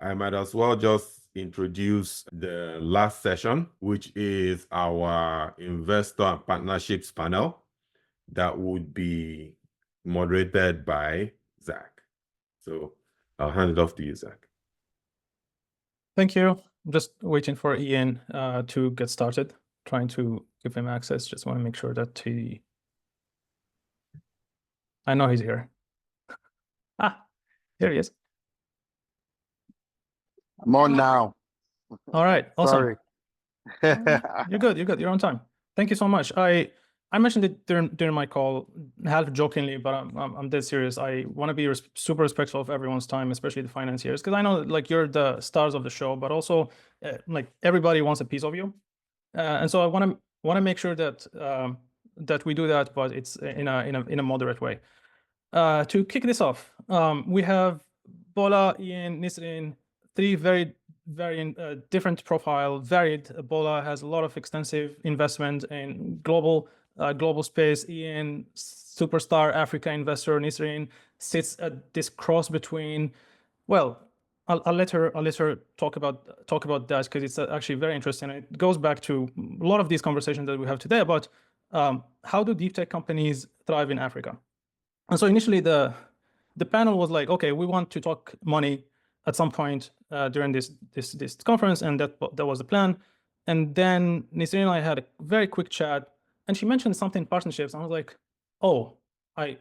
I might as well just introduce the last session, which is our investor and partnerships panel that would be moderated by Zak. So I'll hand it off to you, Zak. Thank you. I'm just waiting for Ian to get started, trying to give him access. Just want to make sure that I know he's here. Here he is. I'm on now. All right, awesome. Sorry. You're good. You're on time. Thank you so much. I mentioned it during my call, half jokingly, but I'm dead serious. I want to be super respectful of everyone's time, especially the financiers, because I know like you're the stars of the show, but also like everybody wants a piece of you, and so I want to make sure that that we do that, but it's in a moderate way. To kick this off, we have Bola, Ian, Nisrine, three very different profile, varied. Bola has a lot of extensive investment in global space. Ian, superstar Africa investor. Nisrine sits at this cross between. Well, I'll let her talk about that, because it's actually very interesting. It goes back to a lot of these conversations that we have today about how do deep tech companies thrive in Africa. And so initially the panel was like, okay, we want to talk money at some point during this conference, and that was the plan. And then Nisrine and I had a very quick chat, and she mentioned something partnerships. And I was like, oh, I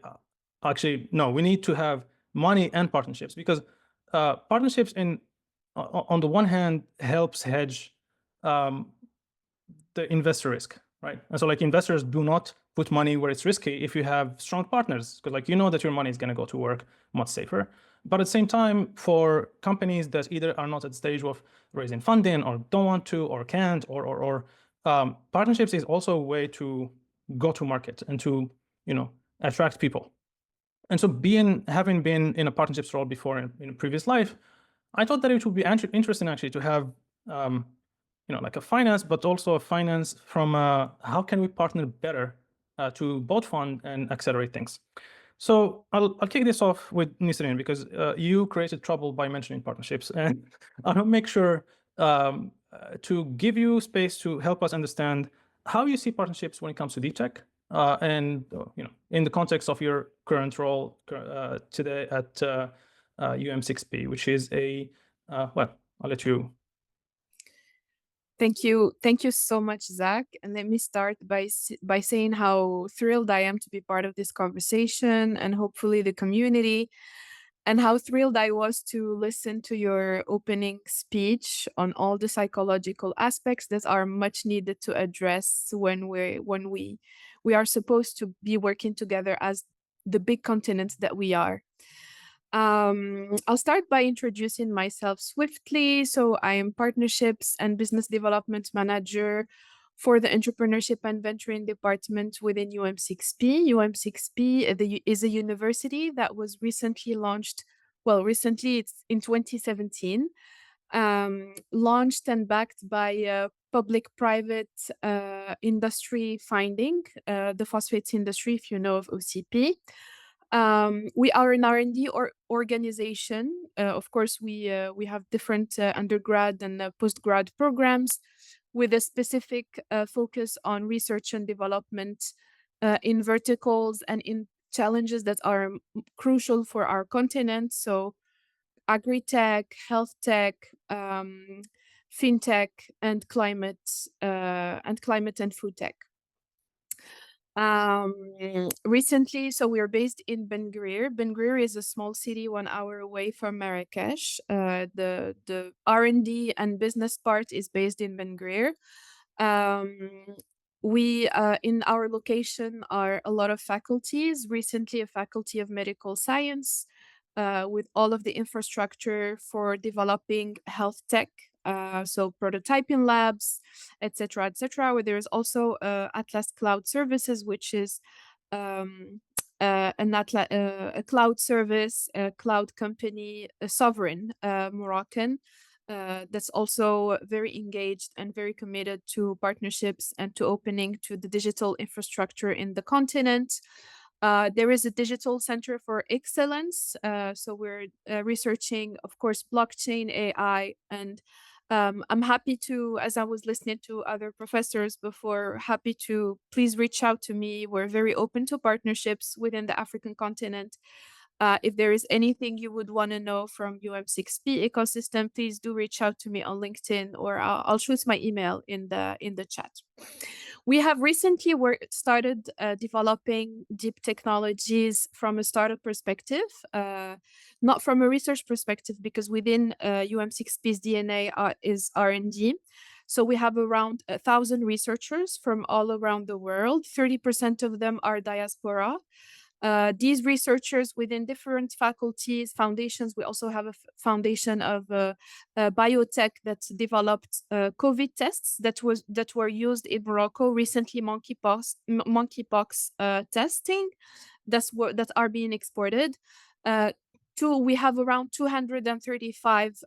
actually no, we need to have money and partnerships, because partnerships on the one hand helps hedge the investor risk, right? And so like investors do not put money where it's risky if you have strong partners, because like you know that your money is going to go to work much safer. But at the same time, for companies that either are not at the stage of raising funding or don't want to or can't or partnerships is also a way to go to market and to attract people. And so having been in a partnerships role before in a previous life, I thought that it would be interesting actually to have like a finance, but also a finance from how can we partner better to both fund and accelerate things. So I'll kick this off with Nisrine, because you created trouble by mentioning partnerships, and I'll make sure to give you space to help us understand how you see partnerships when it comes to deep tech, and in the context of your current role today at UM6P, which is well, I'll let you. Thank you so much, Zak. And let me start by saying how thrilled I am to be part of this conversation and hopefully the community, and how thrilled I was to listen to your opening speech on all the psychological aspects that are much needed to address when we are supposed to be working together as the big continent that we are. I'll start by introducing myself swiftly. So I am Partnerships and Business Development Manager for the Entrepreneurship and Venturing Department within UM6P. UM6P is a university that was recently launched. Well, recently, it's in 2017, launched and backed by public-private industry funding, the phosphates industry, if you know of OCP. We are an R&D organization. Of course, we have different undergrad and postgrad programs with a specific focus on research and development in verticals and in challenges that are crucial for our continent. So agri-tech, health tech, fintech, and climate and food tech. Recently, so we are based in Ben Guerir. Ben Guerir is a small city 1 hour away from Marrakesh. The R&D and business part is based in Ben Guerir. We in our location are a lot of faculties. Recently, a faculty of medical science with all of the infrastructure for developing health tech. So prototyping labs, etc., where there is also Atlas Cloud Services, which is a cloud service, a cloud company, a sovereign Moroccan, that's also very engaged and very committed to partnerships and to opening to the digital infrastructure in the continent. There is a digital center for excellence. So we're researching, of course, blockchain, AI, and I'm happy to, as I was listening to other professors before, happy to please reach out to me. We're very open to partnerships within the African continent. If there is anything you would want to know from UM6P ecosystem, please do reach out to me on LinkedIn, or I'll shoot my email in the chat. We have recently started developing deep technologies from a startup perspective, not from a research perspective, because within UM6P's DNA is R&D. So we have around 1,000 researchers from all around the world. 30% of them are diaspora. These researchers within different faculties, foundations, we also have a foundation of biotech that developed COVID tests that were used in Morocco recently, monkeypox testing that are being exported. We have around 235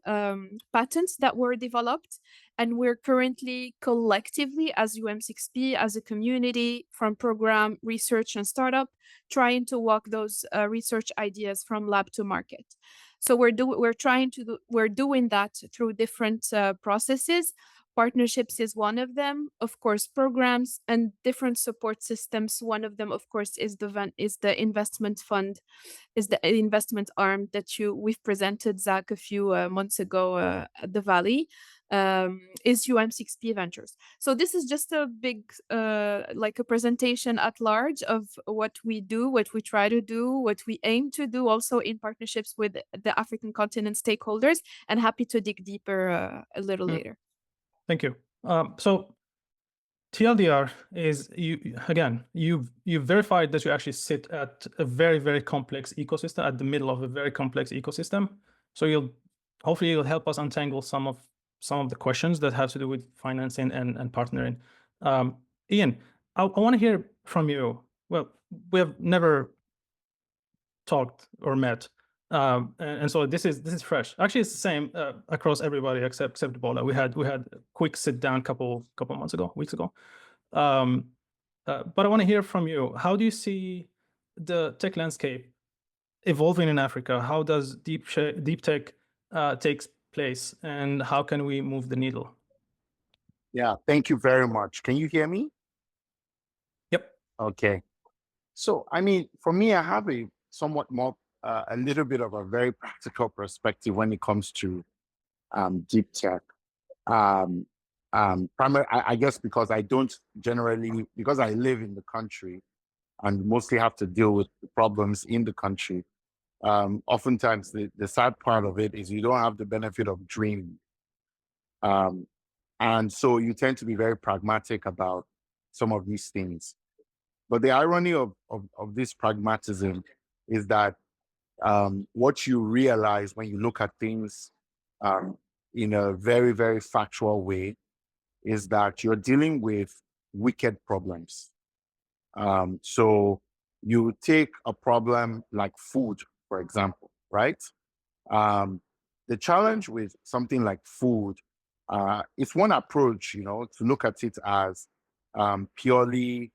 patents that were developed, and we're currently collectively as UM6P, as a community from program, research, and startup, trying to walk those research ideas from lab to market. So we're doing that through different processes. Partnerships is one of them, of course, programs and different support systems. One of them, of course, is the investment fund, is the investment arm that we've presented, Zach, a few months ago at the Valley, is UM6P Ventures. So this is just a big, like a presentation at large of what we do, what we try to do, what we aim to do, also in partnerships with the African continent stakeholders, and happy to dig deeper a little later. Thank you. So TLDR is you've verified that you actually sit at a very, very complex ecosystem, at the middle of a very complex ecosystem. So hopefully you'll help us untangle some of the questions that have to do with financing and partnering. Ian, I want to hear from you. Well, we have never talked or met. And so this is fresh. Actually, it's the same across everybody except Bola. We had a quick sit down couple weeks ago. But I want to hear from you. How do you see the tech landscape evolving in Africa? How does deep tech takes place, and how can we move the needle? Yeah, thank you very much. Can you hear me? Yep. Okay. So, I mean, for me, I have a somewhat more, a little bit of a very practical perspective when it comes to deep tech. Primarily, I guess because I don't generally, because I live in the country and mostly have to deal with the problems in the country. Oftentimes, the sad part of it is you don't have the benefit of dreaming. And so you tend to be very pragmatic about some of these things. But the irony of this pragmatism is that what you realize when you look at things in a very, very factual way is that you're dealing with wicked problems. So you take a problem like food, for example, right? The challenge with something like food, it's one approach, to look at it as purely,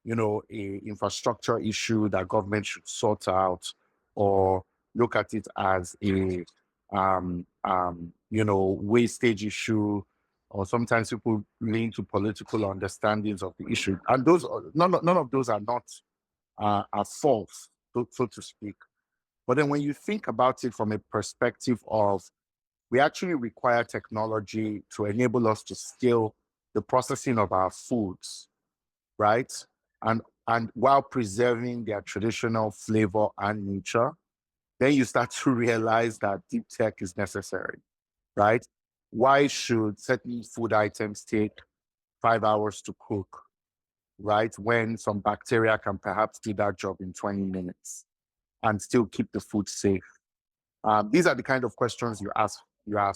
a infrastructure issue that government should sort out, or look at it as a, wastage issue, or sometimes people lean to political understandings of the issue. And none of those are not false, so to speak. But then when you think about it from a perspective of, we actually require technology to enable us to scale the processing of our foods, right? And while preserving their traditional flavor and nature, then you start to realize that deep tech is necessary, right? Why should certain food items take 5 hours to cook, right? When some bacteria can perhaps do that job in 20 minutes and still keep the food safe. These are the kind of questions you ask.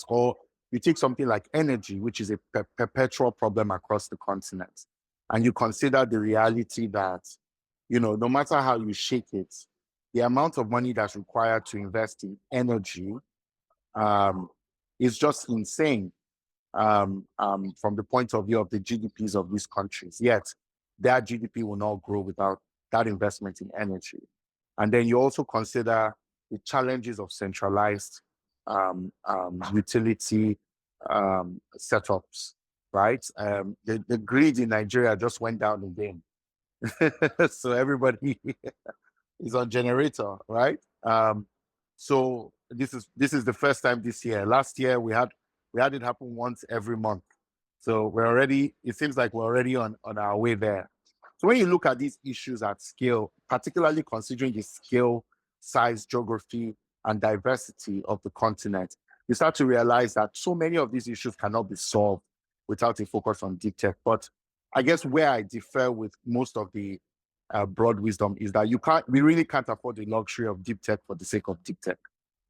Or you take something like energy, which is a perpetual problem across the continent, and you consider the reality that, no matter how you shake it, the amount of money that's required to invest in energy is just insane from the point of view of the GDPs of these countries. Yet, their GDP will not grow without that investment in energy. And then you also consider the challenges of centralized utility setups, right? The grid in Nigeria just went down again. So everybody is on generator, right? So this is the first time this year. Last year we had it happen once every month. So it seems like we're already on our way there. So when you look at these issues at scale, particularly considering the scale, size, geography, and diversity of the continent, you start to realize that so many of these issues cannot be solved without a focus on deep tech. But I guess where I differ with most of the broad wisdom is that we really can't afford the luxury of deep tech for the sake of deep tech.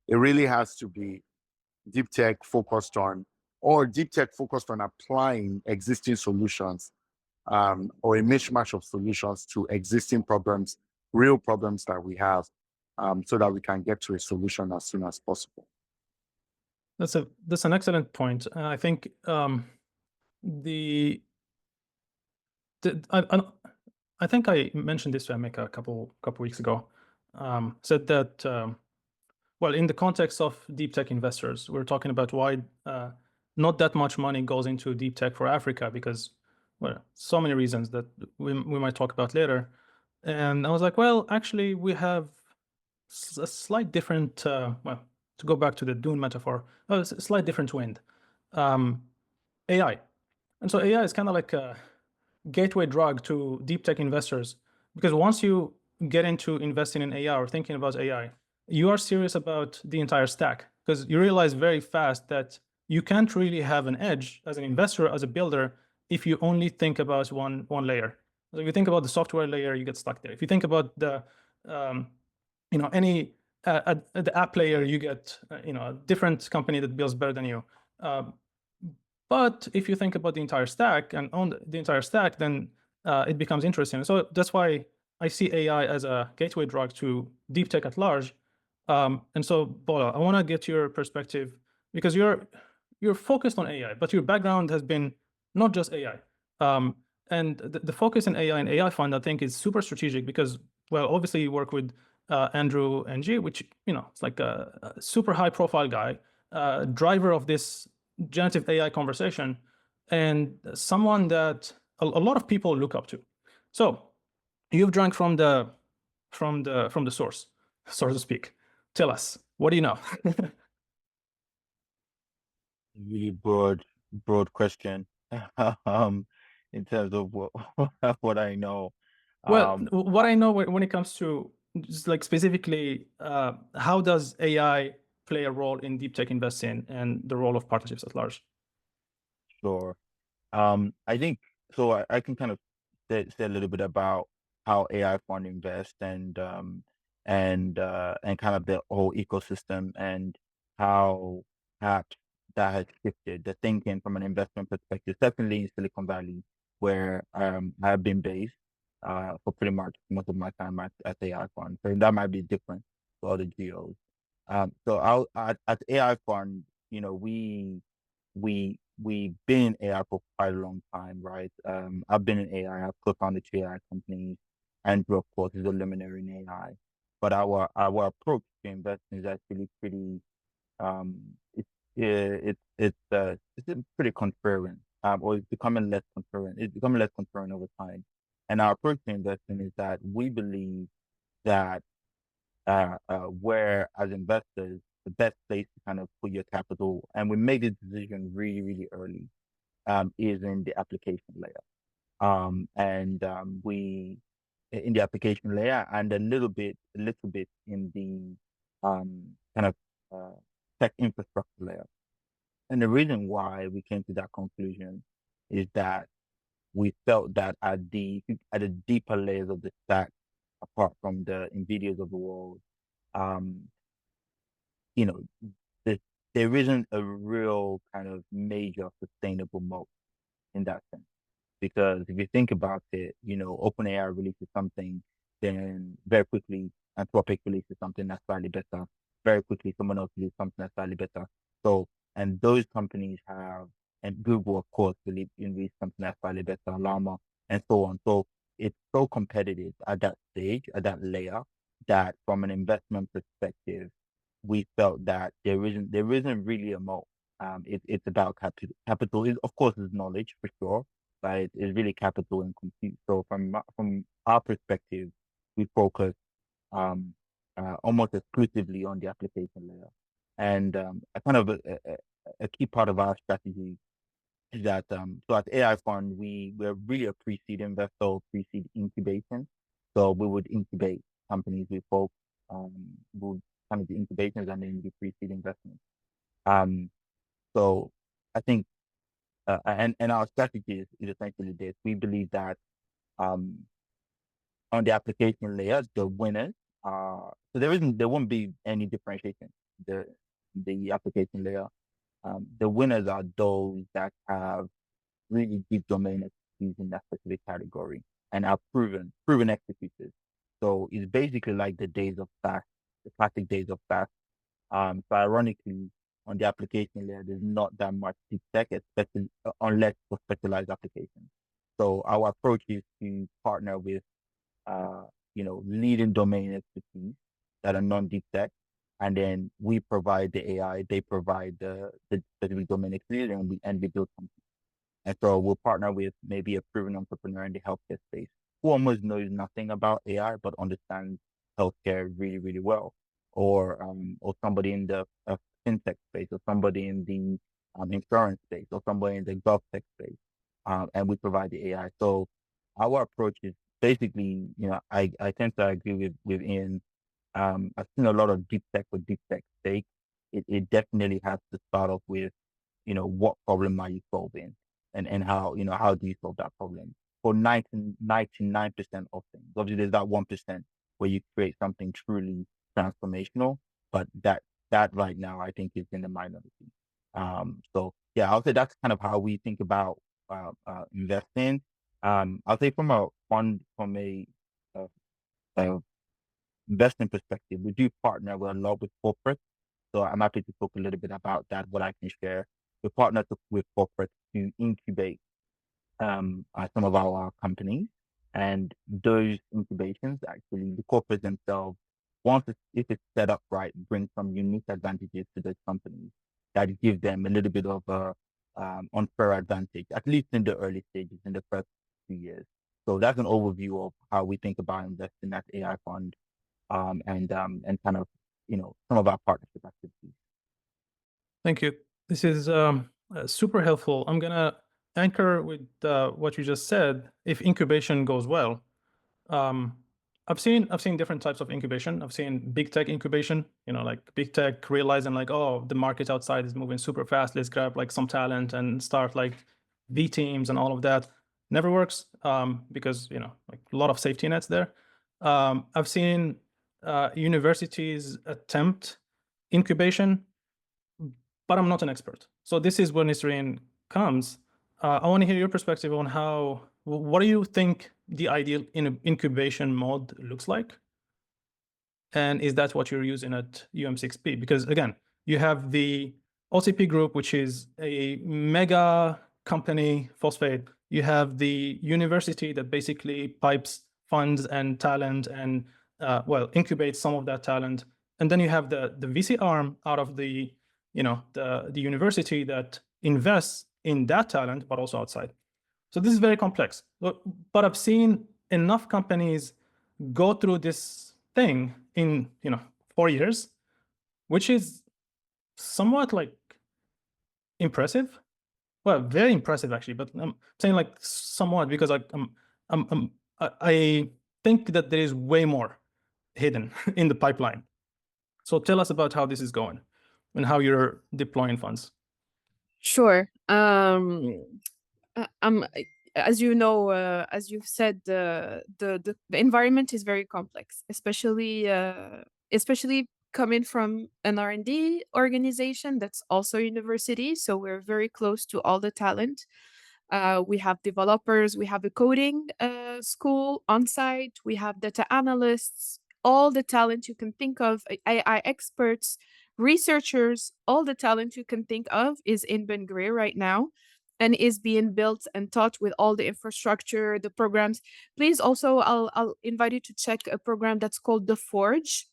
It really has to be deep tech focused on applying existing solutions or a mishmash of solutions to existing problems, real problems that we have, so that we can get to a solution as soon as possible. That's an excellent point. I think I think I mentioned this to Emeka a couple weeks ago. Said that well, in the context of deep tech investors, we're talking about why not that much money goes into deep tech for Africa, because, well, so many reasons that we might talk about later. And I was like, well, actually, we have a slight different, well, to go back to the Dune metaphor, a slight different wind. AI. And so AI is kind of like a gateway drug to deep tech investors, because once you get into investing in AI or thinking about AI, you are serious about the entire stack, because you realize very fast that you can't really have an edge as an investor, as a builder, if you only think about one layer. So if you think about the software layer, you get stuck there. If you think about the the app layer, you get a different company that builds better than you. But if you think about the entire stack and own the entire stack, then it becomes interesting. So that's why I see AI as a gateway drug to deep tech at large. And so, Bola, I want to get your perspective, because you're focused on AI, but your background has been not just AI. And the focus in AI and AI Fund, I think, is super strategic because, well, obviously you work with Andrew Ng, which, it's like a super high profile guy, driver of this generative AI conversation, and someone that a lot of people look up to. So you've drank from the source, so to speak. Tell us, what do you know? Really broad question. In terms of what I know. Well, what I know when it comes to just like specifically, how does AI play a role in deep tech investing and the role of partnerships at large? Sure. I think so. I can kind of say a little bit about how AI Fund invests and kind of the whole ecosystem and how perhaps that has shifted the thinking from an investment perspective, definitely in Silicon Valley, where I have been based for pretty much most of my time at AI Fund. So that might be different for other geos. So at AI Fund, we've been in AI for quite a long time, right? I've been in AI. I've co-founded 2 AI companies. Andrew, of course, is a luminary in AI. But our approach to investing is actually pretty it's pretty contrarian, or it's becoming less contrarian. It's becoming less contrarian over time. And our approach to investing is that we believe that where as investors, the best place to kind of put your capital, and we made this decision really, really early, is in the application layer. We in the application layer and a little bit in the kind of tech infrastructure layer. And the reason why we came to that conclusion is that we felt that at the deeper layers of the stack, apart from the NVIDIAs of the world, there isn't a real kind of major sustainable moat in that sense. Because if you think about it, OpenAI releases something, then very quickly Anthropic releases something that's slightly better. Very quickly someone else releases something that's slightly better. So, and those companies have, and Google, of course, released something that's slightly better, Llama, and so on. So it's so competitive at that stage, at that layer, that from an investment perspective, we felt that there isn't really a moat. It's about capital. Capital is, of course, is knowledge for sure, but it's really capital and compute. So from our perspective, we focus almost exclusively on the application layer, and a kind of a key part of our strategy is that so at AI Fund we're really a pre-seed investor, pre-seed incubation. So we would incubate companies with folks, would kind of do incubations and then do pre-seed investments. So I think and our strategy is essentially this. We believe that on the application layer, the winners are so there won't be any differentiation. The application layer, the winners are those that have really deep domain expertise in that specific category and are proven executors. So it's basically like the days of SaaS, the classic days of SaaS. So ironically, on the application layer, there's not that much deep tech, especially unless for specialized applications. So our approach is to partner with leading domain expertise that are non-deep tech, and then we provide the AI, they provide the specific domain expertise, and we build something. And so we'll partner with maybe a proven entrepreneur in the healthcare space who almost knows nothing about AI but understands healthcare really, really well, or somebody in the fintech space, or somebody in the insurance space, or somebody in the GovTech space, and we provide the AI. So our approach is basically, I tend to agree with Ian. I've seen a lot of deep tech with deep tech stake. It definitely has to start off with, what problem are you solving, and how do you solve that problem? For 99% of things, obviously there's that 1% where you create something truly transformational, but that right now I think is in the minority. So yeah, I'll say that's kind of how we think about investing. I'll say from a investing perspective, we do partner with a lot with corporates. So I'm happy to talk a little bit about that, what I can share. We partner with corporates to incubate some of our companies, and those incubations, actually, the corporates themselves, if it's set up right, bring some unique advantages to those companies that give them a little bit of a unfair advantage, at least in the early stages, in the first few years. So that's an overview of how we think about investing at AI Fund, and kind of some of our partnership activities. Thank you. This is super helpful. I'm gonna anchor with what you just said. If incubation goes well, I've seen different types of incubation. I've seen big tech incubation. Like big tech realizing like, oh, the market outside is moving super fast. Let's grab like some talent and start like V teams and all of that. Never works because like a lot of safety nets there. I've seen universities attempt incubation, but I'm not an expert. So this is where Nisrine comes. I want to hear your perspective on what do you think the ideal incubation mode looks like? And is that what you're using at UM6P? Because again, you have the OCP group, which is a mega company, phosphate. You have the university that basically pipes funds and talent and incubates some of that talent. And then you have the VC arm out of the university that invests in that talent, but also outside. So this is very complex. But I've seen enough companies go through this thing in 4 years, which is somewhat like impressive. Well, very impressive actually, but I'm saying like somewhat because I think that there is way more hidden in the pipeline. So tell us about how this is going and how you're deploying funds. Sure. As you know, as you've said, the environment is very complex, especially coming from an R&D organization that's also a university. So we're very close to all the talent. We have developers, we have a coding school on site, we have data analysts, all the talent you can think of, AI experts, researchers, all the talent you can think of is in Ben Gurion right now. and is being built and taught with all the infrastructure, the programs. Please also, I'll invite you to check a program that's called The Forge.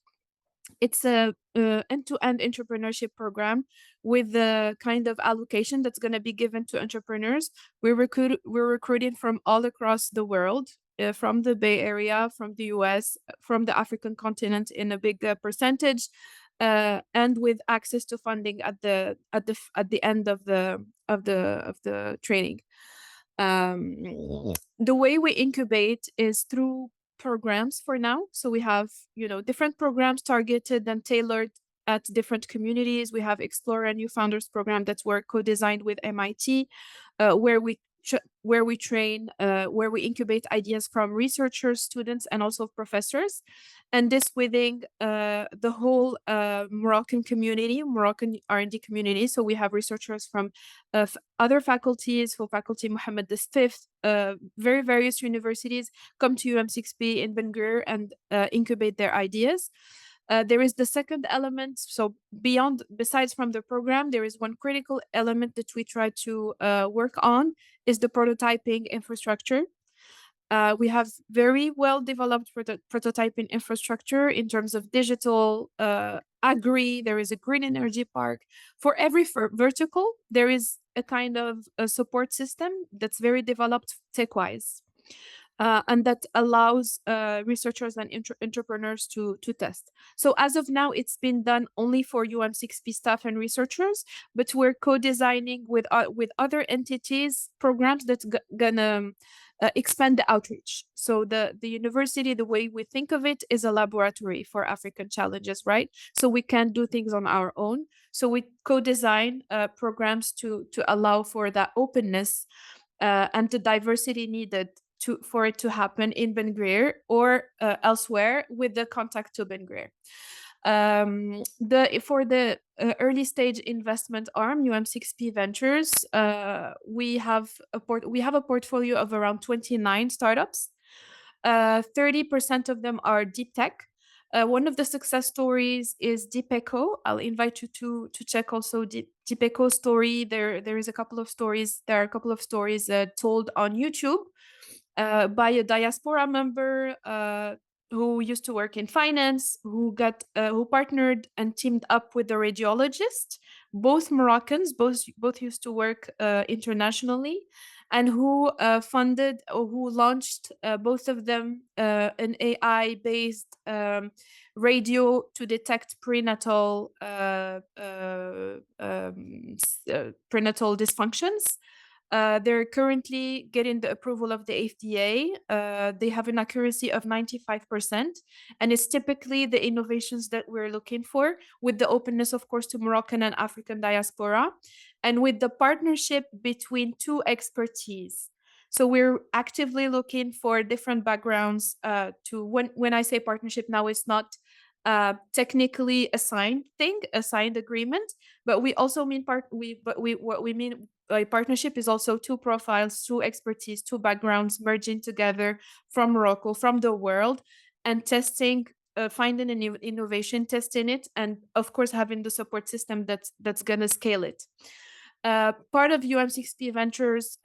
It's a end-to-end entrepreneurship program with the kind of allocation that's going to be given to entrepreneurs. We're recruiting from all across the world, from the Bay Area, from the US, from the African continent in a big percentage, and with access to funding at the end of the training. The way we incubate is through programs for now. So we have, different programs targeted and tailored at different communities. We have Explore a New Founders program that's co-designed with MIT, where we train, where we incubate ideas from researchers, students, and also professors. And this within the whole Moroccan community, Moroccan R&D community. So we have researchers from other faculties, for Faculty Mohammed V, various universities come to UM6B in Ben Gurion and incubate their ideas. There is the second element. So besides from the program, there is one critical element that we try to work on is the prototyping infrastructure. We have very well developed prototyping infrastructure in terms of digital, agri. There is a green energy park. For every vertical, there is a kind of a support system that's very developed tech-wise. And that allows researchers and entrepreneurs to test. So as of now, it's been done only for UM6B staff and researchers, but we're co-designing with other entities programs that's gonna expand the outreach. So the university, the way we think of it, is a laboratory for African challenges, right? So we can't do things on our own. So we co-design programs to allow for that openness and the diversity needed for it to happen in Ben Gurion or elsewhere with the contact to Ben Gurion. For the early stage investment arm, UM6B Ventures, we have a portfolio of around 29 startups. 30% of them are deep tech. One of the success stories is Deep Echo. I'll invite you to check also Deep Echo story. There are a couple of stories told on YouTube by a diaspora member who used to work in finance, who partnered and teamed up with the radiologist, both Moroccans, both used to work internationally, and who funded or who launched both of them an AI-based radio to detect prenatal dysfunctions. They're currently getting the approval of the FDA. They have an accuracy of 95%, and it's typically the innovations that we're looking for, with the openness, of course, to Moroccan and African diaspora, and with the partnership between two expertise. So we're actively looking for different backgrounds when I say partnership now, it's not technically assigned agreement, but we also mean what we mean by partnership is also two profiles, two expertise, two backgrounds merging together from Morocco, from the world, and testing, finding an innovation, testing it, and of course having the support system that's gonna scale it. Part of UM6B Ventures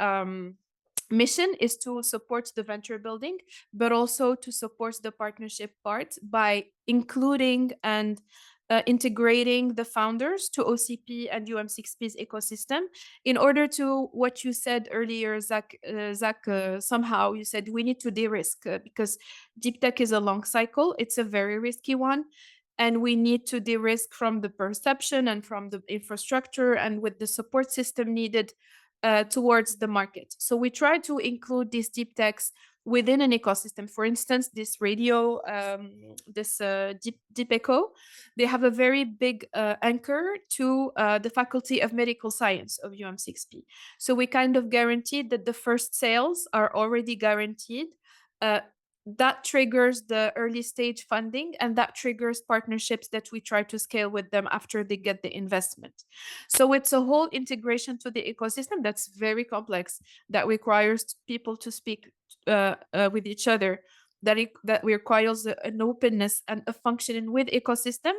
mission is to support the venture building, but also to support the partnership part by including and integrating the founders to OCP and UM6B's ecosystem in order to what you said earlier, Zak, somehow you said we need to de-risk because deep tech is a long cycle. It's a very risky one. And we need to de-risk from the perception and from the infrastructure and with the support system needed towards the market. So we try to include these deep techs within an ecosystem. For instance, this radio, Deep Echo, they have a very big anchor to the Faculty of Medical Science of UM6B. So we kind of guaranteed that the first sales are already guaranteed. That triggers the early stage funding, and that triggers partnerships that we try to scale with them after they get the investment. So it's a whole integration to the ecosystem that's very complex, that requires people to speak with each other, that requires an openness and a functioning with ecosystem,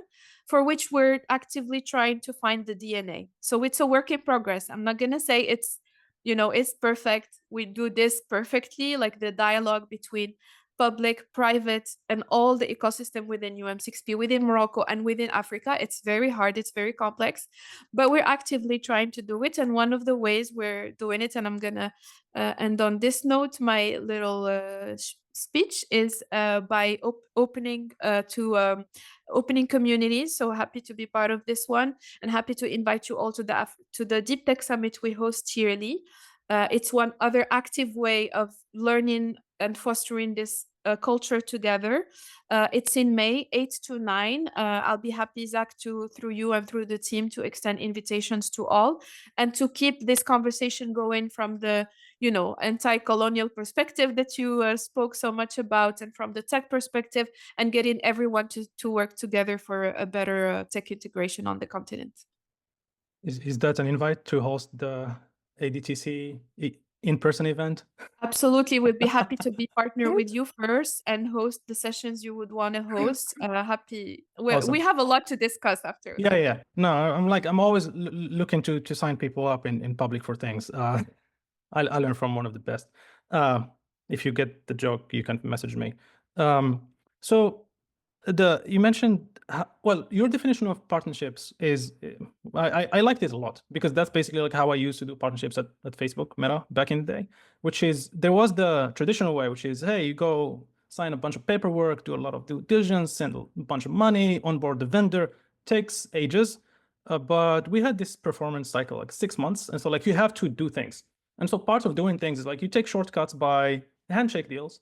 for which we're actively trying to find the DNA. So it's a work in progress. I'm not going to say it's is perfect. We do this perfectly, like the dialogue between public, private, and all the ecosystem within UM6P, within Morocco and within Africa. It's very hard, it's very complex, but we're actively trying to do it. And one of the ways we're doing it, and I'm gonna end on this note, my little speech is by opening to opening communities. So happy to be part of this one, and happy to invite you all to the Deep Tech Summit we host yearly. It's one other active way of learning and fostering this culture together. It's in May, 8 to 9. I'll be happy, Zach, through you and through the team, to extend invitations to all, and to keep this conversation going from the anti-colonial perspective that you spoke so much about, and from the tech perspective, and getting everyone to work together for a better tech integration on the continent. Is that an invite to host the ADTC in-person event? Absolutely, we'd be happy to be partner with you first and host the sessions you would want to host. Happy. Awesome. We have a lot to discuss after. Yeah. No, I'm always looking to sign people up in public for things. I learn from one of the best. If you get the joke, you can message me. So you mentioned, well, your definition of partnerships is, I like this a lot, because that's basically like how I used to do partnerships at Facebook, Meta, back in the day, which is, there was the traditional way, which is, hey, you go sign a bunch of paperwork, do a lot of due diligence, send a bunch of money, onboard the vendor, takes ages. But we had this performance cycle, like 6 months. And so like you have to do things. And so part of doing things is like you take shortcuts by handshake deals.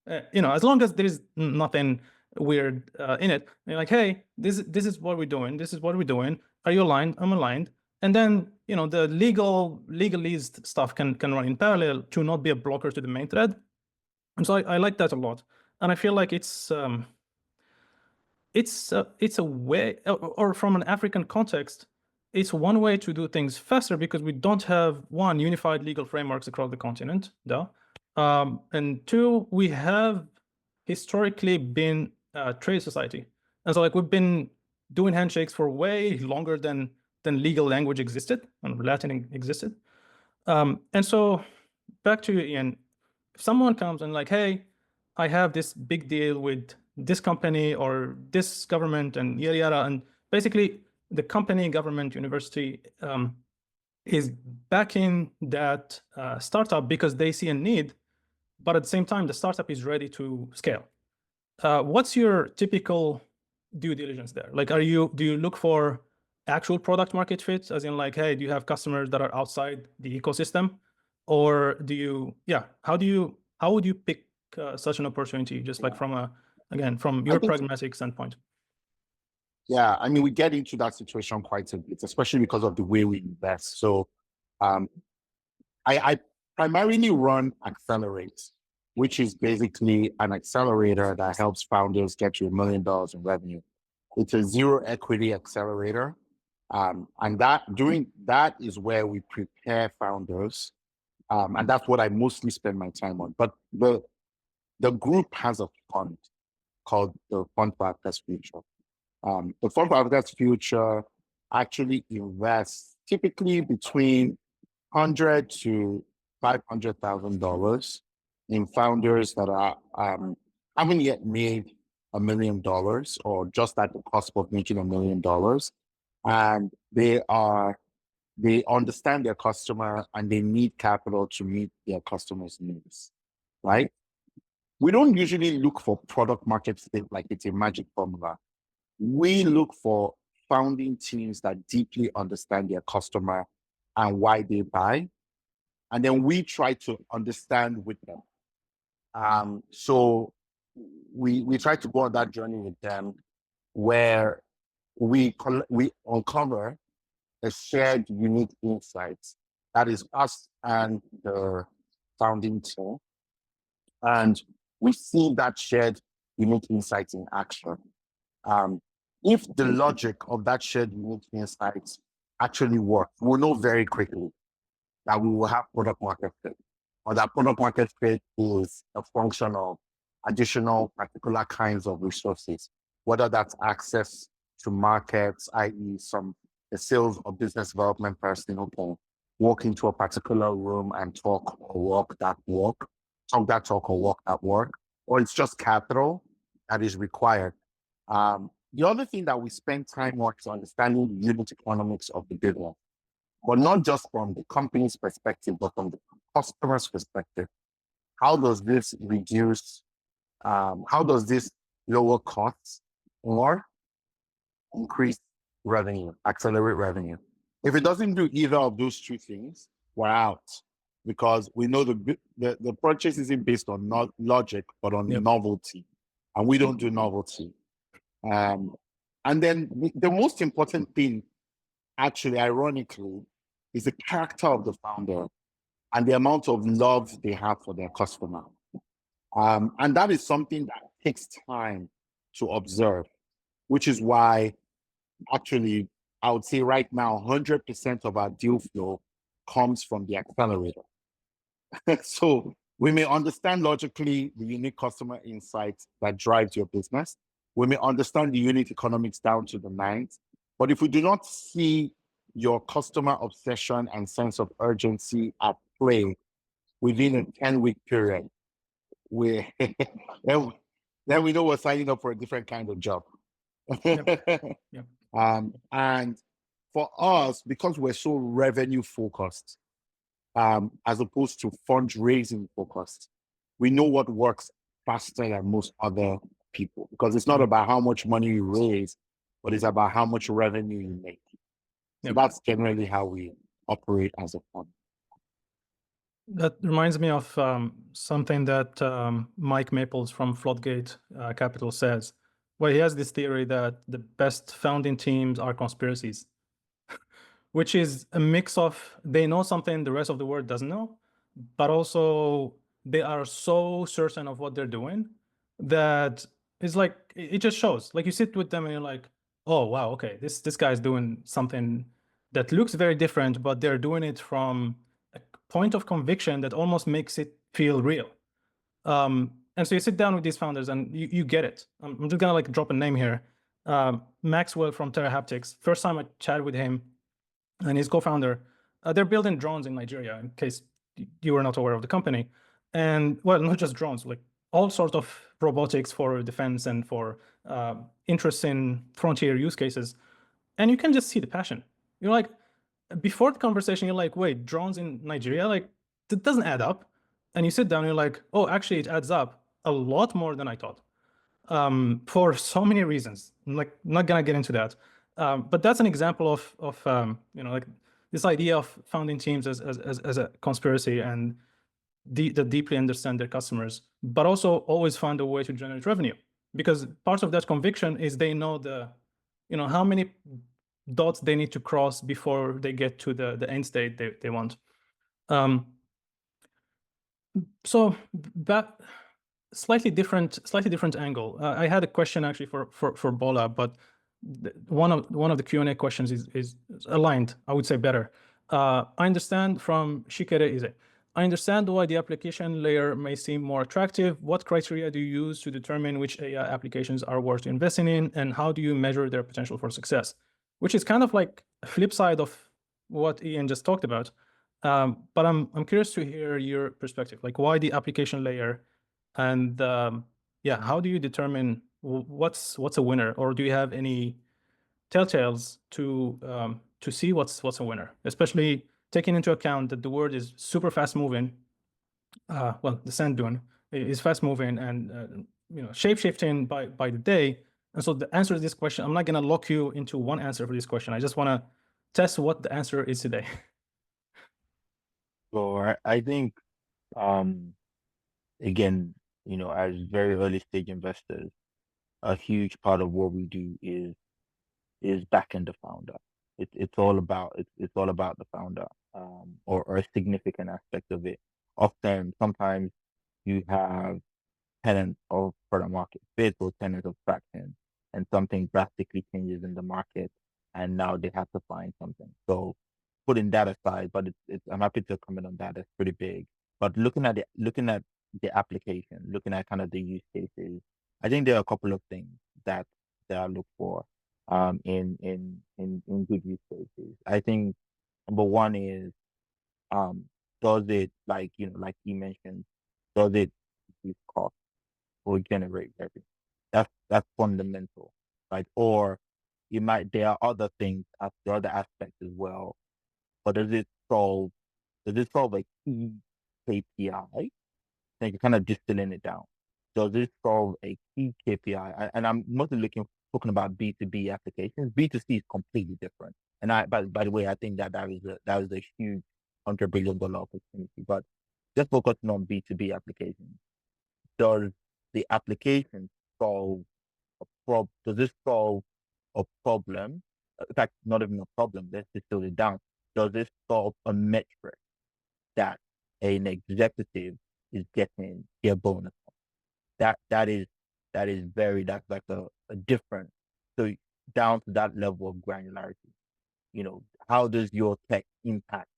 As long as there is nothing weird in it, you're like, hey, this is what we're doing. This is what we're doing. Are you aligned? I'm aligned. And then, the legalese stuff can run in parallel to not be a blocker to the main thread. And so I like that a lot. And I feel like it's a way, or from an African context, it's one way to do things faster, because we don't have, one, unified legal frameworks across the continent, and two, we have historically been a trade society. And so like we've been doing handshakes for way longer than legal language existed and Latin existed. And so back to you, Ian, if someone comes and like, hey, I have this big deal with this company or this government and yada yada, and basically the company, government, university is backing that startup because they see a need, but at the same time, the startup is ready to scale. What's your typical due diligence there? Like, do you look for actual product market fit, as in like, hey, do you have customers that are outside the ecosystem, or how would you pick such an opportunity, just like from your pragmatic standpoint? Yeah, I mean, we get into that situation quite a bit, especially because of the way we invest. So I primarily run Accelerate, which is basically an accelerator that helps founders get to $1 million in revenue. It's a zero equity accelerator. And that is where we prepare founders. And that's what I mostly spend my time on. But the group has a fund called the Fund for Africa's Future. The Fund for Africa's Future actually invests typically between $100,000 to $500,000 in founders that are haven't yet made $1 million or just at the cusp of making $1 million, and they understand their customer and they need capital to meet their customers' needs, right? We don't usually look for product market fit like it's a magic formula. We look for founding teams that deeply understand their customer and why they buy. And then we try to understand with them. So we try to go on that journey with them where we uncover a shared unique insights. That is us and the founding team. And we see that shared unique insights in action. If the logic of that shared unique insights actually works, we'll know very quickly that we will have product market fit, or that product market fit is a function of additional particular kinds of resources, whether that's access to markets, i.e. the sales or business development person who can walk into a particular room and talk or walk that walk, talk that talk or walk that work, or it's just capital that is required. The other thing that we spend time on is understanding the unit economics of the business, but not just from the company's perspective, but from the customer's perspective. How does this reduce, how does this lower costs or increase revenue, accelerate revenue? If it doesn't do either of those two things, we're out, because we know the purchase isn't based on not logic, but on novelty, and we don't do novelty. And then the most important thing, actually, ironically, is the character of the founder and the amount of love they have for their customer. And that is something that takes time to observe, which is why, actually, I would say right now, 100% of our deal flow comes from the accelerator. So we may understand logically the unique customer insights that drives your business. We may understand the unit economics down to the ninth, but if we do not see your customer obsession and sense of urgency at play within a 10-week period, we then we know we're signing up for a different kind of job. And for us, because we're so revenue focused, as opposed to fundraising focused, we know what works faster than most other people, because it's not about how much money you raise, but it's about how much revenue you make. So that's generally how we operate as a fund. That reminds me of something that Mike Maples from Floodgate Capital says, where he has this theory that the best founding teams are conspiracies, which is a mix of they know something the rest of the world doesn't know, but also they are so certain of what they're doing that it's like, it just shows. Like, you sit with them and you're like, oh, wow, okay, this guy is doing something that looks very different, but they're doing it from a point of conviction that almost makes it feel real. And so you sit down with these founders and you get it. I'm just gonna like drop a name here. Maxwell from TerraHaptics. First time I chatted with him and his co-founder, they're building drones in Nigeria, in case you were not aware of the company. And well, not just drones, like all sorts of robotics for defense and for interesting frontier use cases. And you can just see the passion. You're like, before the conversation, you're like, wait, drones in Nigeria? Like, that doesn't add up. And you sit down and you're like, oh, actually, it adds up a lot more than I thought, for so many reasons. I'm like, not gonna get into that. But that's an example of you know, like this idea of founding teams as a conspiracy, and that deeply understand their customers, but also always find a way to generate revenue, because part of that conviction is they know you know, how many dots they need to cross before they get to the end state they want. So that slightly different angle. I had a question actually for Bola, but one of the Q&A questions is aligned, I would say, better. I understand from Shikere Ize. I understand why the application layer may seem more attractive. What criteria do you use to determine which AI applications are worth investing in, and how do you measure their potential for success? Which is kind of like a flip side of what Ian just talked about. But I'm curious to hear your perspective, like why the application layer, and yeah, how do you determine what's a winner, or do you have any telltales to see what's a winner, especially taking into account that the world is super fast moving. Well, the sand dune is fast moving and you know, shape shifting by the day. And so the answer to this question, I'm not going to lock you into one answer for this question. I just want to test what the answer is today. So I think, again, you know, as very early stage investors, a huge part of what we do is backing the founder. It's all about the founder, or a significant aspect of it. Often, sometimes you have tenants of product market fit or tenants of traction, and something drastically changes in the market, and now they have to find something. So putting that aside, but I'm happy to comment on that. It's pretty big. But looking at the application, looking at kind of the use cases, I think there are a couple of things that I look for in good use cases. I think number one is Does it, like like you mentioned, does it reduce cost or generate revenue? That's fundamental, right? Or there are other things, the other aspects as well. But does it solve a key KPI? Then you're kind of distilling it down. Does this solve a key KPI? And I'm mostly talking about B2B applications. B2C is completely different. And by the way, I think that was a huge $100 billion opportunity. But just focusing on B2B applications, does the application solve does this solve a problem? In fact, not even a problem. Let's distill it down. Does this solve a metric that an executive is getting their bonus on? That's like a different, so down to that level of granularity. How does your tech impact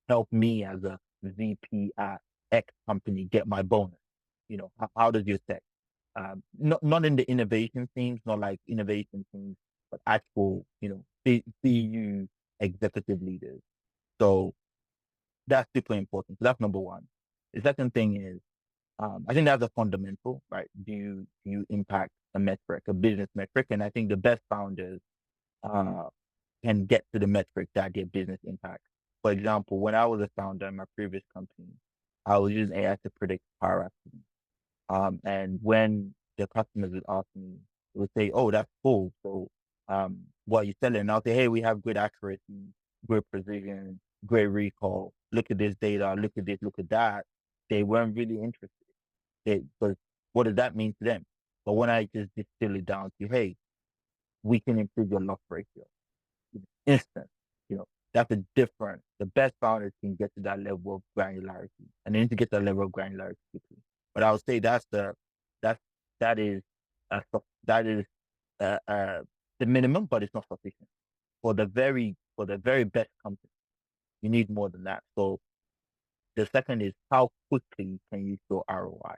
help me as a VP at X company get my bonus? How does your tech, not in the innovation things, not like innovation things, but actual, CU executive leaders. So that's super important. So that's number one. The second thing is, I think that's a fundamental, right? Do you impact a metric, a business metric? And I think the best founders can get to the metric that their business impact. For example, when I was a founder in my previous company, I was using AI to predict car accidents. And when the customers would ask me, they would say, "Oh, that's cool. So, what are you selling?" And I'll say, "Hey, we have great accuracy, great precision, great recall. Look at this data. Look at this. Look at that." They weren't really interested. But what does that mean to them? But when I just distill it down to, "Hey, we can improve your loss ratio," instant. That's the best founders can get to that level of granularity, and they need to get that level of granularity quickly. But I would say that is the minimum, but it's not sufficient for the very best company. You need more than that. So the second is, how quickly can you show ROI?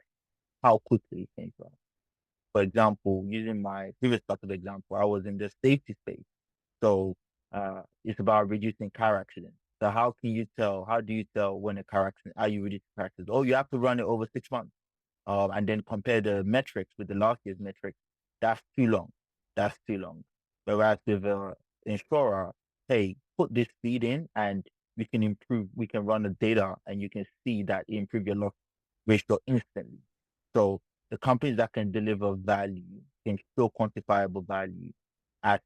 How quickly can you show? For example, using my previous startup example, I was in the safety space. So it's about reducing car accidents. So how do you tell when a car accident, are you reducing car accidents? Oh, you have to run it over 6 months. And then compare the metrics with the last year's metrics. That's too long. That's too long. Whereas with an insurer, hey, put this feed in and we can run the data and you can see that it improve your loss ratio instantly. So the companies that can deliver value, can show quantifiable value as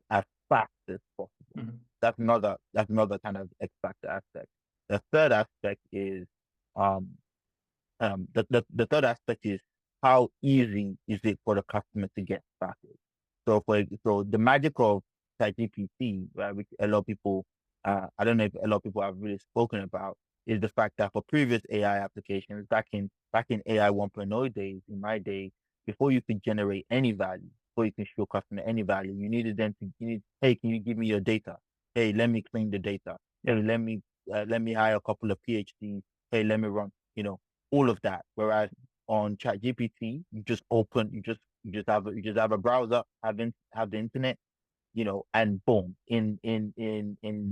fast as possible. Mhm. That's another kind of X factor aspect. The third aspect is the third aspect is, how easy is it for the customer to get started? So the magic of ChatGPT, right, which a lot of people, I don't know if a lot of people have really spoken about, is the fact that for previous AI applications, back in AI 1.0 days, in my day, before you could generate any value, before you can show customer any value, you needed them to, hey, can you give me your data? Hey, let me clean the data. Hey, let me hire a couple of PhDs. Hey, let me run, all of that. Whereas on ChatGPT, you just have a browser, have the internet, and boom, in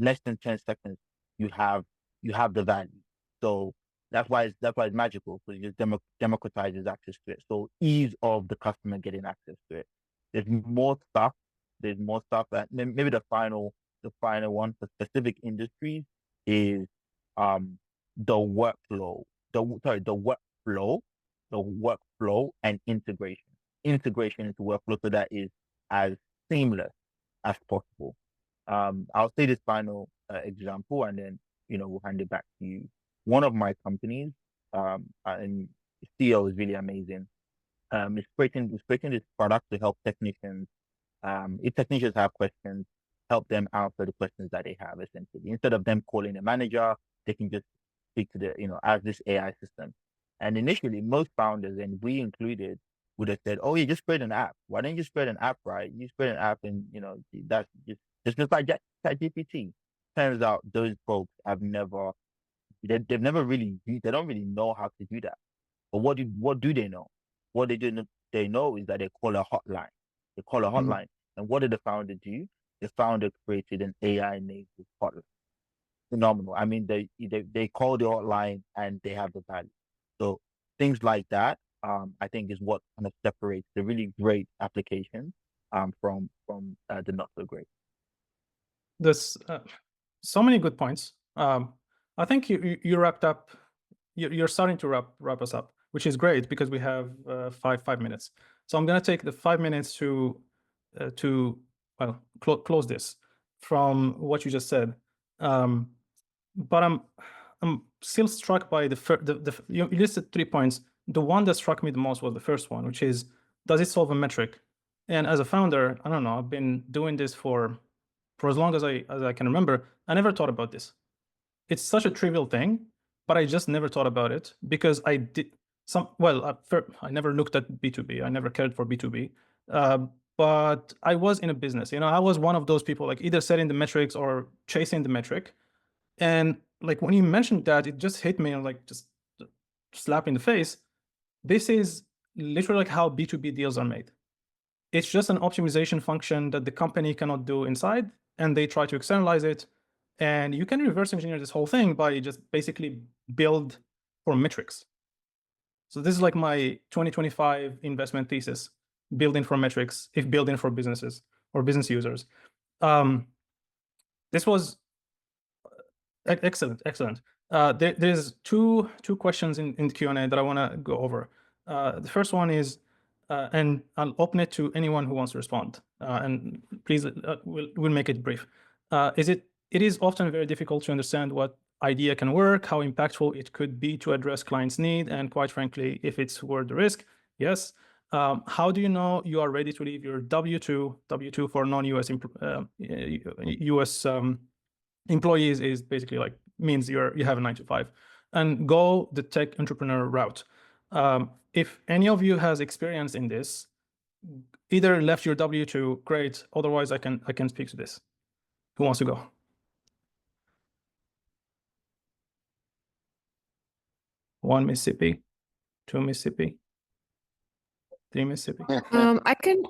less than 10 seconds, you have the value. So that's why it's magical. So it just democratizes access to it. So ease of the customer getting access to it. There's more stuff. And maybe the final one for specific industries is the workflow and integration into workflow, so that is as seamless as possible. I'll say this final example, and then we'll hand it back to you. One of my companies, and CEO is really amazing. Is creating this product to help technicians. If technicians have questions, help them answer the questions that they have. Essentially, instead of them calling a manager, they can just speak to as this AI system. And initially, most founders, and we included, would have said, "Oh, you just create an app. Why don't you just create an app, right? You just create an app, and that's just like ChatGPT." Turns out those folks they've never really, they don't really know how to do that. But what do they know? What they know is that they call a hotline. They call a hotline. And what did the founder do? The founder created an AI-enabled hotline. phenomenal. I mean, they call the hotline and they have the value. So things like that, I think, is what kind of separates the really great application from the not so great. There's so many good points. I think you wrapped up. You're starting to wrap us up, which is great because we have 5 minutes. So I'm going to take the 5 minutes to close this from what you just said. But I'm still struck by you listed 3 points. The one that struck me the most was the first one, which is, does it solve a metric? And as a founder, I don't know, I've been doing this for as long as I can remember. I never thought about this. It's such a trivial thing, but I just never thought about it because I did I never looked at B2B. I never cared for B2B. But I was in a business, I was one of those people, like either setting the metrics or chasing the metric. And like when you mentioned that, it just hit me and like just slap in the face. This is literally like how B2B deals are made. It's just an optimization function that the company cannot do inside, and they try to externalize it. And you can reverse engineer this whole thing by just basically build for metrics. So this is like my 2025 investment thesis: building for metrics, if building for businesses or business users. This was excellent. There's two questions in the Q&A that I want to go over. The first one is, and I'll open it to anyone who wants to respond. And please, we'll make it brief. It is often very difficult to understand what idea can work, how impactful it could be to address clients' need, and quite frankly, if it's worth the risk. Yes. How do you know you are ready to leave your W2 for non-US US employees is basically like means you have a 9-to-5, and go the tech entrepreneur route. If any of you has experience in this, either left your W2, great. Otherwise, I can speak to this. Who wants to go? One Mississippi, 2 Mississippi, 3 Mississippi. I can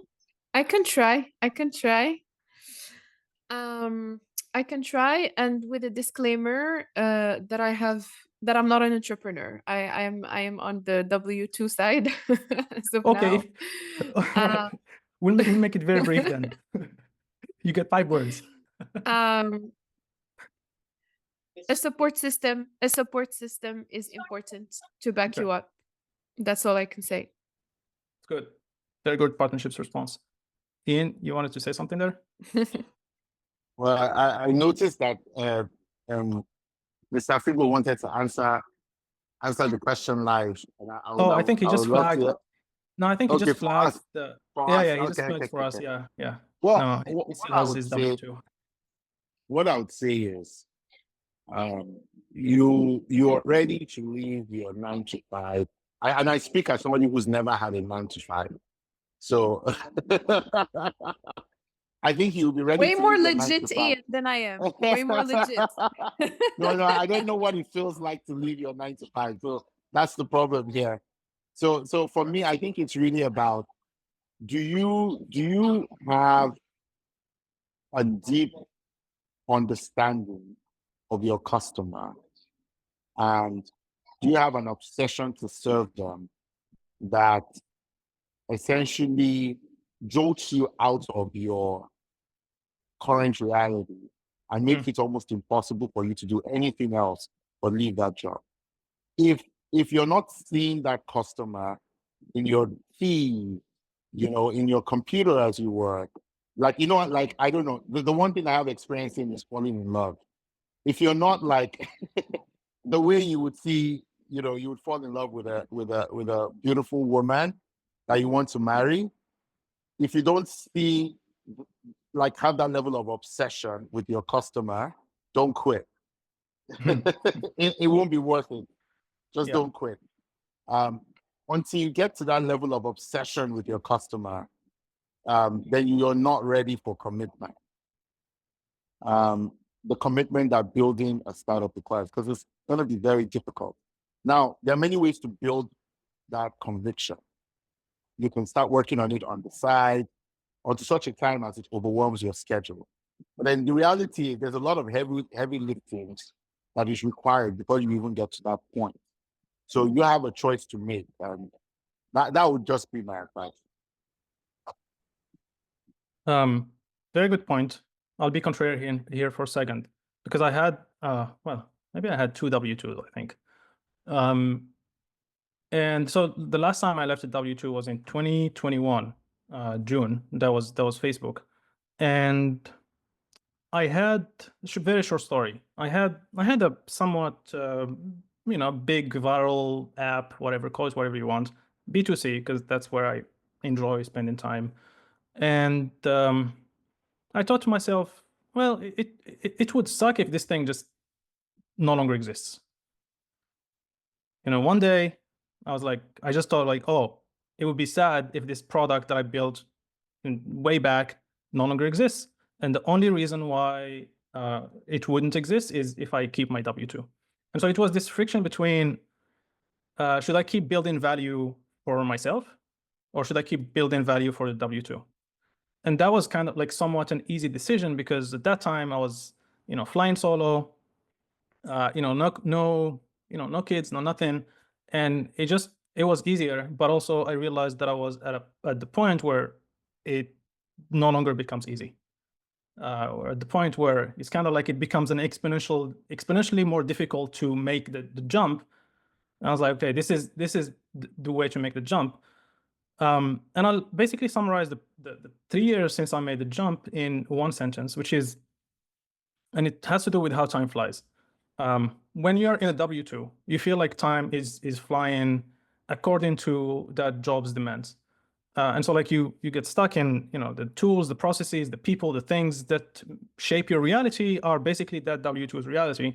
try. I can try, and with a disclaimer that I'm not an entrepreneur. I am on the W2 side. So Okay. We'll make it very brief then. You get 5 words. A support system is important to back you up. That's all I can say. Good. Very good partnerships response. Ian, you wanted to say something there? Well, I noticed that Mr. Fibo wanted to answer the question live. I think he just flagged. No, I think he just flagged. He just flagged for us. Yeah. Well, no, what I would say is, you're ready to leave your 9-to-5, and I speak as somebody who's never had a 9-to-5, so I think you'll be ready. Way more legit, Ian, than I am. Way more legit. No, I don't know what it feels like to leave your 9-to-5, so that's the problem here. So for me, I think it's really about, do you have a deep understanding of your customer, and do you have an obsession to serve them that essentially jolts you out of your current reality and make it almost impossible for you to do anything else but leave that job? If you're not seeing that customer in your feed, in your computer as you work, like, I don't know, the one thing I have experience in is falling in love. If you're not like the way you would see, you would fall in love with a beautiful woman that you want to marry. If you don't see, like, have that level of obsession with your customer, don't quit. It won't be worth it. Just don't quit. Until you get to that level of obsession with your customer, then you're not ready for commitment. The commitment that building a startup requires, because it's going to be very difficult. Now, there are many ways to build that conviction. You can start working on it on the side, or to such a time as it overwhelms your schedule. But then the reality is there's a lot of heavy lifting that is required before you even get to that point. So you have a choice to make. And that would just be my advice. Very good point. I'll be contrary here for a second because I had, well, maybe I had 2 W-2s, I think. And so the last time I left a W-2 was in 2021, June. That was Facebook. And I had a very short story. I had a somewhat, big viral app, whatever, call it whatever you want, B2C, because that's where I enjoy spending time. And I thought to myself, well, it would suck if this thing just no longer exists. One day I was like, I just thought like, oh, it would be sad if this product that I built way back no longer exists. And the only reason why it wouldn't exist is if I keep my W-2. And so it was this friction between, should I keep building value for myself or should I keep building value for the W-2? And that was kind of like somewhat an easy decision because at that time I was, flying solo, no kids, no nothing. And it was easier, but also I realized that I was at the point where it no longer becomes easy. Or at the point where it's kind of like it becomes an exponentially more difficult to make the jump. And I was like, okay, this is the way to make the jump. And I'll basically summarize the 3 years since I made the jump in one sentence, which is, and it has to do with how time flies. When you're in a W-2, you feel like time is flying according to that job's demands. And so like you get stuck in, the tools, the processes, the people, the things that shape your reality are basically that W-2's reality.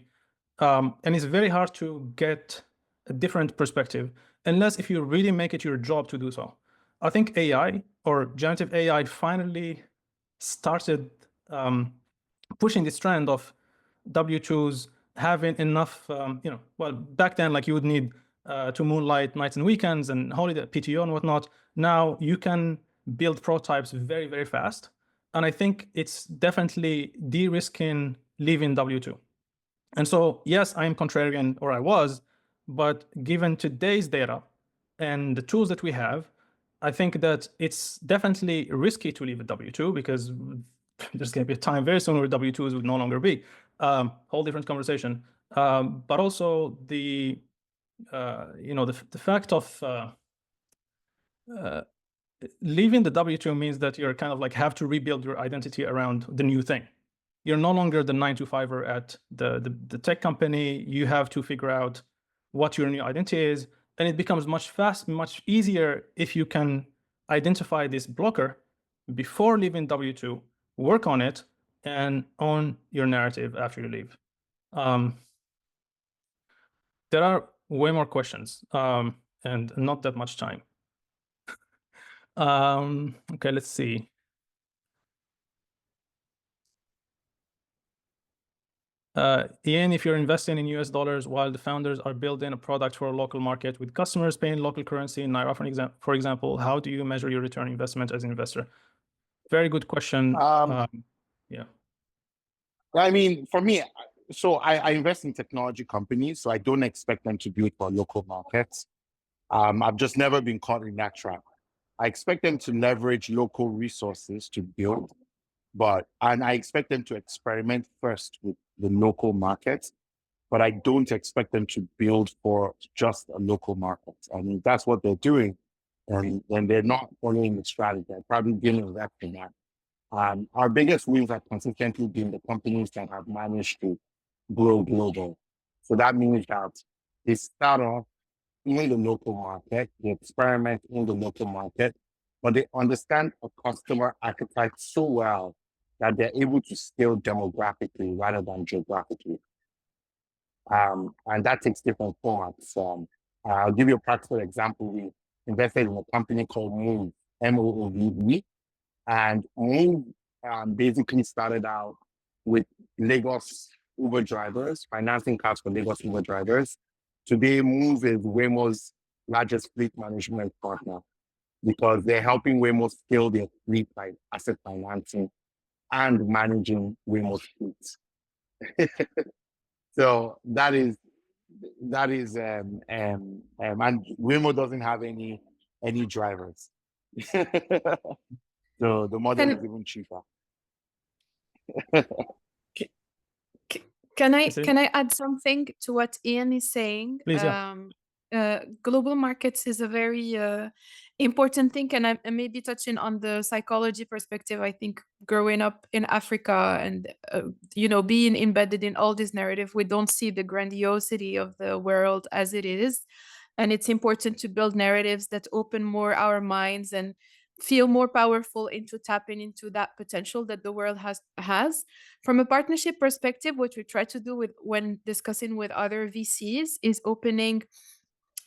And it's very hard to get a different perspective unless if you really make it your job to do so. I think AI or generative AI finally started pushing this trend of W-2s having enough, well, back then, like you would need to moonlight nights and weekends and holiday PTO and whatnot. Now you can build prototypes very, very fast. And I think it's definitely de-risking leaving W-2. And so, yes, I am contrarian, or I was, but given today's data and the tools that we have, I think that it's definitely risky to leave a W-2 because there's going to be a time very soon where W-2s would no longer be. Whole different conversation. But also the fact of leaving the W-2 means that you're kind of like have to rebuild your identity around the new thing. You're no longer the 9-to-5er at the tech company. You have to figure out what your new identity is. And it becomes much easier if you can identify this blocker before leaving W-2, work on it, and own your narrative after you leave. There are way more questions and not that much time. Okay, let's see. Ian, if you're investing in US dollars while the founders are building a product for a local market with customers paying local currency in Naira, for example, how do you measure your return on investment as an investor? Very good question. Yeah. I mean, for me, so I invest in technology companies, so I don't expect them to build for local markets. I've just never been caught in that trap. I expect them to leverage local resources to build, and I expect them to experiment first with the local market, but I don't expect them to build for just a local market. I mean, that's what they're doing, and they're not following the strategy. They're probably dealing with that for that. Our biggest wins have consistently been the companies that have managed to grow global. So that means that they start off in the local market, they experiment in the local market, but they understand a customer archetype so well that they're able to scale demographically rather than geographically. And that takes different formats. I'll give you a practical example. We invested in a company called Move, M-O-O-V-E, and Move basically started out with Lagos Uber drivers, financing cars for Lagos Uber drivers. Today, Move is Waymo's largest fleet management partner because they're helping Waymo scale their fleet by asset financing and managing remote fleets. So that is and Waymo doesn't have any drivers. So the model is even cheaper. Can Nisrine? I add something to what Ian is saying? Please, yeah. Global markets is a very important thing, and I maybe touching on the psychology perspective. I think growing up in Africa and being embedded in all this narrative, we don't see the grandiosity of the world as it is, and it's important to build narratives that open more our minds and feel more powerful into tapping into that potential that the world has. From a partnership perspective, what we try to do when discussing with other VCs is opening,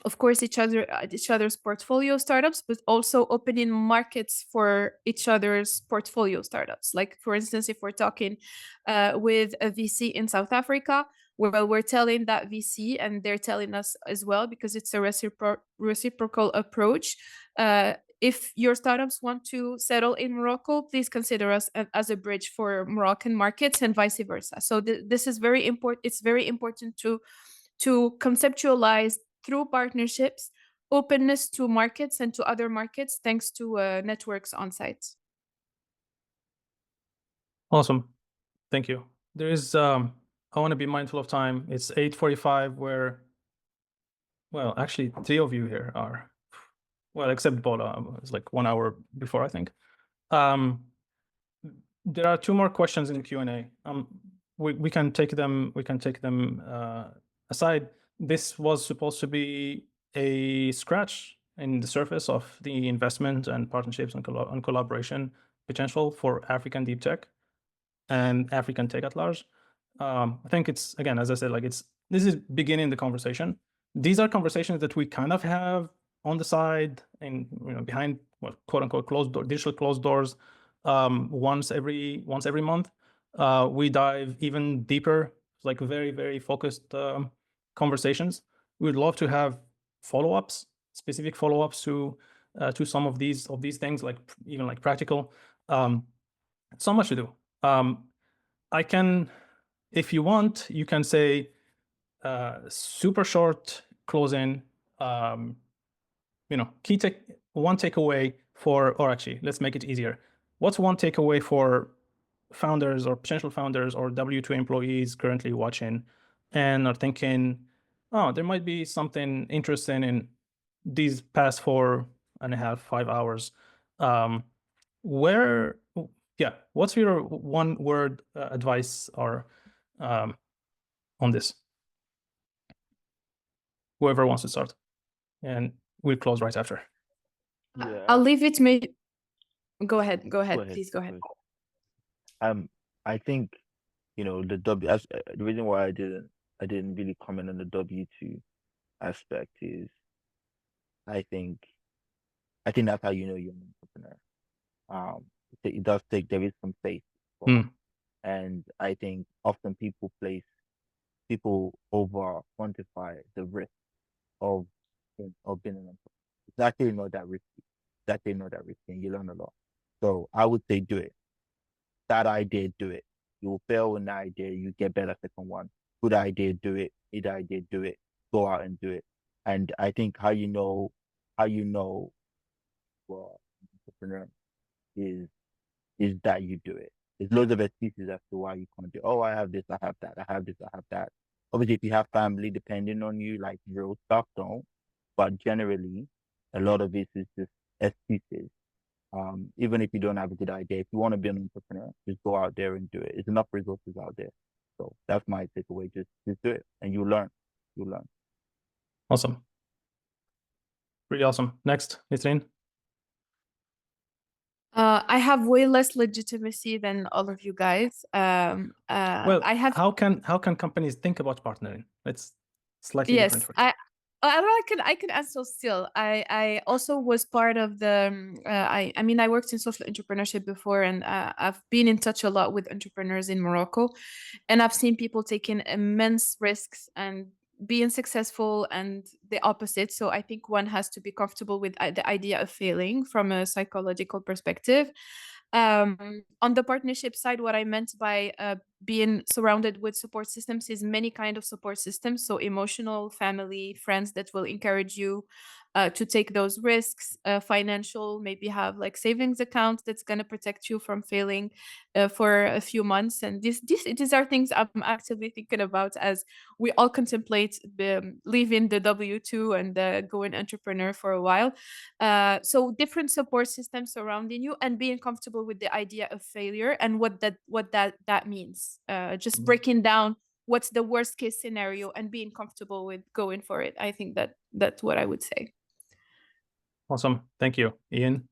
of course, each other's portfolio startups, but also opening markets for each other's portfolio startups. Like, for instance, if we're talking with a VC in South Africa, well, we're telling that VC and they're telling us as well, because it's a reciprocal approach. If your startups want to settle in Morocco, please consider us as a bridge for Moroccan markets and vice versa. So this is very important. It's very important to conceptualize through partnerships, openness to markets and to other markets, thanks to networks on site. Awesome. Thank you. There is, I want to be mindful of time. It's 8:45 where, well, actually 3 of you here are, well, except Bola, it's like 1 hour before, I think. There are 2 more questions in the Q&A. We can take them aside. This was supposed to be a scratch in the surface of the investment and partnerships and collaboration potential for African deep tech and African tech at large. I think it's, again, as I said, like this is beginning the conversation. These are conversations that we kind of have on the side and behind, well, quote unquote digital closed doors. Once every month, we dive even deeper, like very, very focused conversations. We'd love to have follow-ups, specific follow-ups to some of these things, like even like practical. So much to do. I can, if you want, you can say super short closing. One takeaway for, or actually, let's make it easier. What's one takeaway for founders or potential founders or W2 employees currently watching and are thinking, oh, there might be something interesting in these past 4.5, 5 hours? What's your one word advice or on this? Whoever wants to start, and we'll close right after. Yeah. I'll leave it. Go ahead. Please go ahead. I think, the reason why I didn't really comment on the W2 aspect is I think that's how you're an entrepreneur. It does take, there is some faith, and I think often people over quantify the risk of being an entrepreneur. It's actually not that risky. And you learn a lot. So I would say do it. That idea, do it. You will fail in that idea, you get better second one. Good idea, do it. Good idea, do it. Go out and do it. And I think how you know well, entrepreneur is that you do it. There's loads of excuses as to why you can't do it. Oh, I have this, I have that, I have this, I have that. Obviously, if you have family depending on you, like real stuff, don't. But generally, a lot of it is just excuses. Even if you don't have a good idea, if you want to be an entrepreneur, just go out there and do it. There's enough resources out there. So that's my takeaway. Just do it, and you learn. Awesome. Really awesome. Next, Nisrine. I have way less legitimacy than all of you guys. Well, I have. How can companies think about partnering? It's slightly different. Yes, I can answer still. I also was part of the. I mean, I worked in social entrepreneurship before, and I've been in touch a lot with entrepreneurs in Morocco, and I've seen people taking immense risks and being successful, and the opposite. So I think one has to be comfortable with the idea of failing from a psychological perspective. On the partnership side, what I meant by being surrounded with support systems is many kind of support systems. So emotional, family, friends that will encourage you to take those risks, financial, maybe have like savings account that's going to protect you from failing for a few months. And these are things I'm actively thinking about as we all contemplate leaving the W-2 and going entrepreneur for a while. So different support systems surrounding you and being comfortable with the idea of failure and what that means. Just breaking down what's the worst case scenario and being comfortable with going for it. I think that's what I would say. Awesome. Thank you. Ian?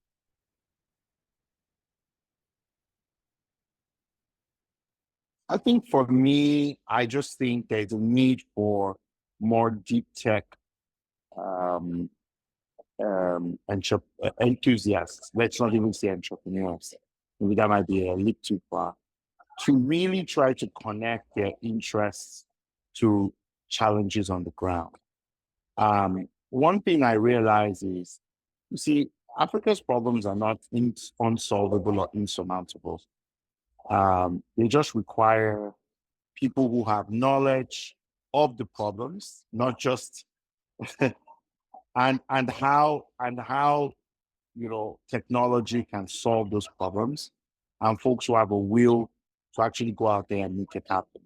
I think for me, I just think there's a need for more deep tech enthusiasts. Let's not even say entrepreneurs. Maybe that might be a little too far. To really try to connect their interests to challenges on the ground. One thing I realize is, you see, Africa's problems are not unsolvable or insurmountable. They just require people who have knowledge of the problems, not just and how technology can solve those problems, and folks who have a will to actually go out there and make it happen.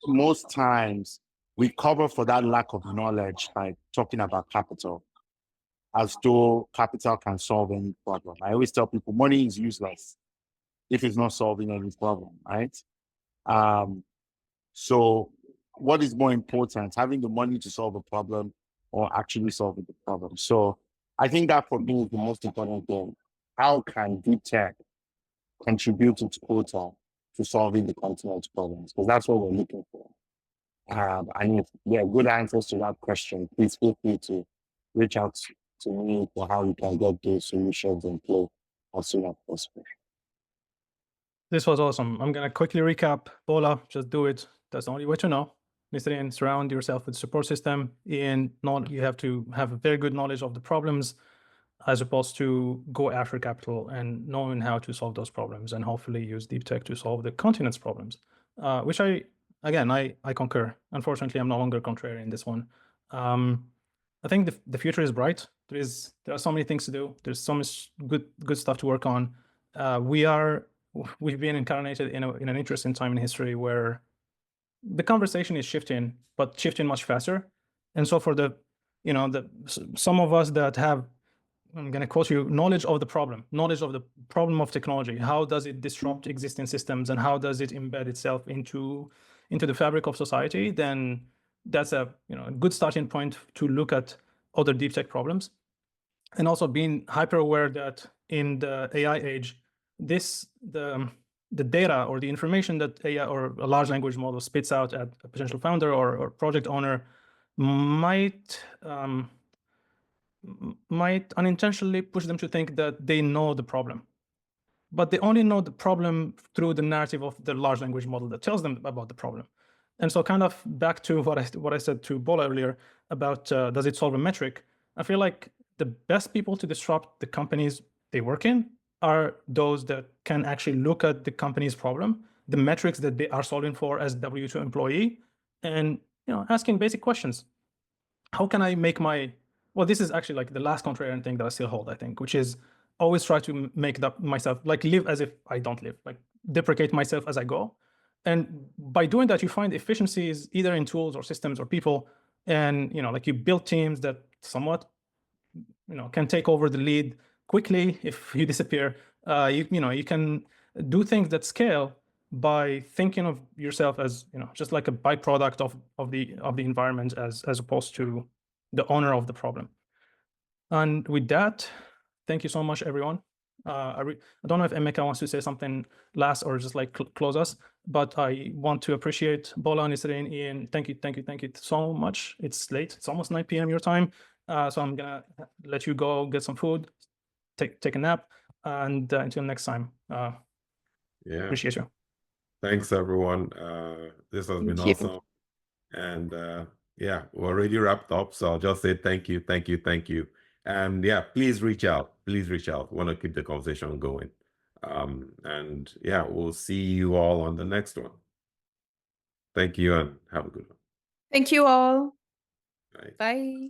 Most times we cover for that lack of knowledge by talking about capital, as though capital can solve any problem. I always tell people money is useless if it's not solving any problem, right? So what is more important, having the money to solve a problem or actually solving the problem? So I think that for me is the most important thing. How can deep tech contribute its quota to solving the continent's problems? Because that's what we're looking for. And if there are good answers to that question, please feel free to reach out to me for how we can get those solutions in play as soon as possible. This was awesome. I'm going to quickly recap. Bola, just do it. That's the only way to know. Nisrine, surround yourself with support system. Ian, you have to have a very good knowledge of the problems as opposed to go after capital and knowing how to solve those problems and hopefully use deep tech to solve the continent's problems, which I concur. Unfortunately, I'm no longer contrary in this one. I think the future is bright. There are so many things to do. There's so much good stuff to work on. We've been incarnated in an interesting time in history where the conversation is shifting, but shifting much faster. And so for some of us that have, I'm going to quote you, knowledge of the problem of technology. How does it disrupt existing systems and how does it embed itself into the fabric of society? Then that's a good starting point to look at other deep tech problems. And also being hyper aware that in the AI age, the data or the information that AI or a large language model spits out at a potential founder or project owner might unintentionally push them to think that they know the problem. But they only know the problem through the narrative of the large language model that tells them about the problem. And so kind of back to what I said to Bola earlier about does it solve a metric? I feel like the best people to disrupt the companies they work in are those that can actually look at the company's problem, the metrics that they are solving for as W-2 employee, and asking basic questions. How can I make this is actually like the last contrarian thing that I still hold, I think, which is always try to make myself, like live as if I don't live, like deprecate myself as I go. And by doing that, you find efficiencies either in tools or systems or people. And, like you build teams that somewhat, can take over the lead quickly if you disappear. You can do things that scale by thinking of yourself as, just like a byproduct of the environment as opposed to the owner of the problem. And with that, thank you so much, everyone. I don't know if Emeka wants to say something last or just like close us, but I want to appreciate Bola, Nisrine, Ian. Thank you so much. It's late. It's almost 9 p.m. your time. So I'm gonna let you go get some food, take a nap, and until next time. Appreciate you. Thanks, everyone. This has been awesome. And yeah, we're already wrapped up. So I'll just say thank you. And yeah, please reach out. Please reach out. Want to keep the conversation going. And yeah, we'll see you all on the next one. Thank you and have a good one. Thank you all. Bye. Bye.